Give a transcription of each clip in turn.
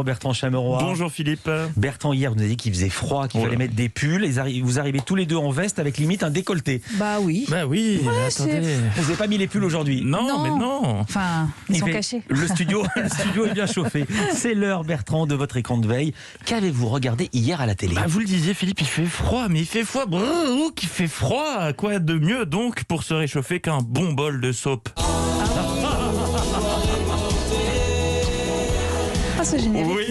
Bertrand Chameroy. Bonjour Philippe. Bertrand, hier, vous nous avez dit qu'il faisait froid, qu'il fallait mettre des pulls. Vous arrivez tous les deux en veste avec limite un décolleté. Bah oui. Bah oui, Ouais, attendez. Vous n'avez pas mis les pulls aujourd'hui? Non, mais non. Enfin, ils sont cachés. Le studio est bien chauffé. C'est l'heure, Bertrand, de votre écran de veille. Qu'avez-vous regardé hier à la télé? Bah, vous le disiez Philippe, il fait froid, mais il fait froid. Qu'il fait froid. Quoi de mieux donc pour se réchauffer qu'un bon bol de soupe? Ah, c'est génial. Oui,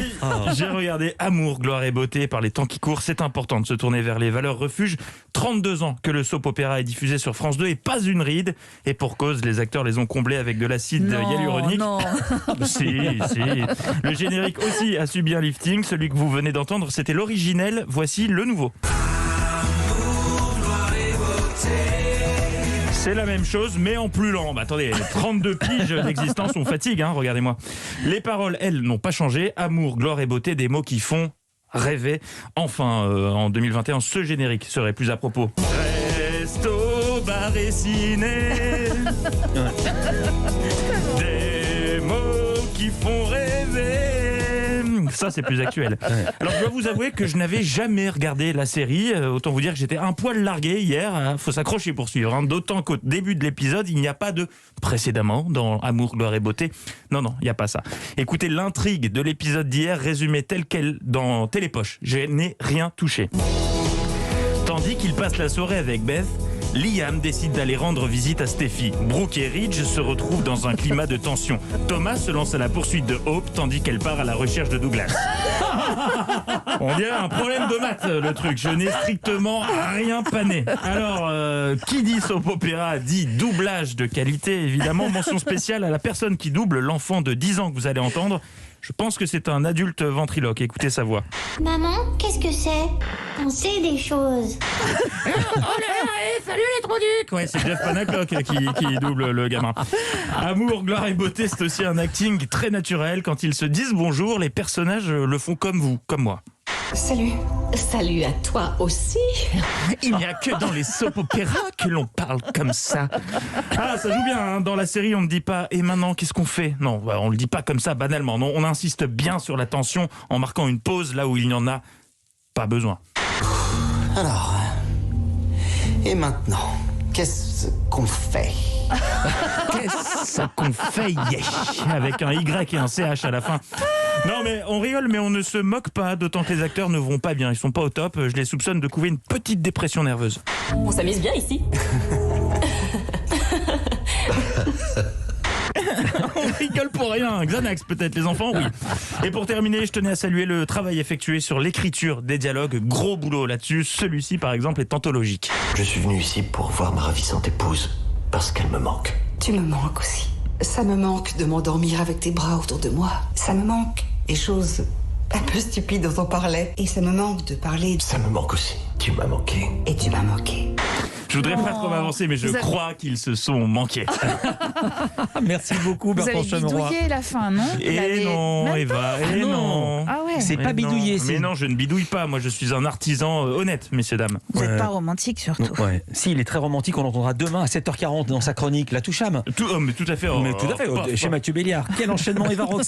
j'ai regardé Amour, gloire et beauté par les temps qui courent. C'est important de se tourner vers les valeurs refuges. 32 ans que le soap opéra est diffusé sur France 2 et pas une ride. Et pour cause, les acteurs les ont comblés avec de l'acide hyaluronique. Non. Si. Le générique aussi a subi un lifting. Celui que vous venez d'entendre, c'était l'originel. Voici le nouveau. C'est la même chose, mais en plus lent. Bah, attendez, 32 piges d'existence, on fatigue, hein, regardez-moi. Les paroles, elles, n'ont pas changé. Amour, gloire et beauté, des mots qui font rêver. Enfin, en 2021, ce générique serait plus à propos. Resto, bar et ciné. Des mots qui font rêver. Ça, c'est plus actuel. Alors, je dois vous avouer que je n'avais jamais regardé la série. Autant vous dire que j'étais un poil largué hier. Faut s'accrocher pour suivre. Hein. D'autant qu'au début de l'épisode, il n'y a pas de précédemment dans Amour, gloire et beauté. Non, il n'y a pas ça. Écoutez, l'intrigue de l'épisode d'hier résumée telle quelle dans Télépoche. Je n'ai rien touché. Tandis qu'il passe la soirée avec Beth, Liam décide d'aller rendre visite à Steffi. Brooke et Ridge se retrouvent dans un climat de tension. Thomas se lance à la poursuite de Hope tandis qu'elle part à la recherche de Douglas. On dirait un problème de maths, le truc. Je n'ai strictement rien pané. Alors, qui dit soap opéra dit doublage de qualité, évidemment. Mention spéciale à la personne qui double l'enfant de 10 ans que vous allez entendre. Je pense que c'est un adulte ventriloque. Écoutez sa voix. Maman, qu'est-ce que c'est? On sait des choses. Salut les trous-ducs. Ouais, c'est Jeff Panaclock qui double le gamin. Amour, gloire et beauté, c'est aussi un acting très naturel. Quand ils se disent bonjour, les personnages le font comme vous, comme moi. Salut. Salut à toi aussi. Il n'y a que dans les soap-opéras que l'on parle comme ça. Ah, ça joue bien, hein. Dans la série, on ne dit pas « Et maintenant, qu'est-ce qu'on fait ?» Non, on ne le dit pas comme ça, banalement. Non, on insiste bien sur la tension en marquant une pause là où il n'y en a pas besoin. Alors, et maintenant, qu'est-ce qu'on fait? Qu'est-ce qu'on fait, avec un Y et un CH à la fin. Non mais on rigole mais on ne se moque pas, d'autant que les acteurs ne vont pas bien, ils sont pas au top, je les soupçonne de couver une petite dépression nerveuse. On s'amuse bien ici. On rigole pour rien, Xanax peut-être, les enfants, oui. Et pour terminer, je tenais à saluer le travail effectué sur l'écriture des dialogues, gros boulot là-dessus, celui-ci par exemple est anthologique. Je suis venu ici pour voir ma ravissante épouse, parce qu'elle me manque. Tu me manques aussi. Ça me manque de m'endormir avec tes bras autour de moi. Ça me manque des choses un peu stupides dont on parlait. Et ça me manque de parler. Ça me manque aussi. Tu m'as manqué. Et tu m'as manqué. Je voudrais pas trop m'avancer, mais je crois qu'ils se sont manqués. Merci beaucoup, Vous Bertrand avez Chameroy. bidouillé la fin, non? Et non, Eva, et non. Ah ouais. C'est pas bidouillé. Mais non, je ne bidouille pas. Moi, je suis un artisan honnête, messieurs, dames. Vous n'êtes pas romantique surtout. Ouais. Si, il est très romantique, on l'entendra demain à 7h40 dans sa chronique La Toucham. Mais tout à fait. Mais tout à fait, chez Mathieu Béliard. Quel enchaînement, Eva Rox.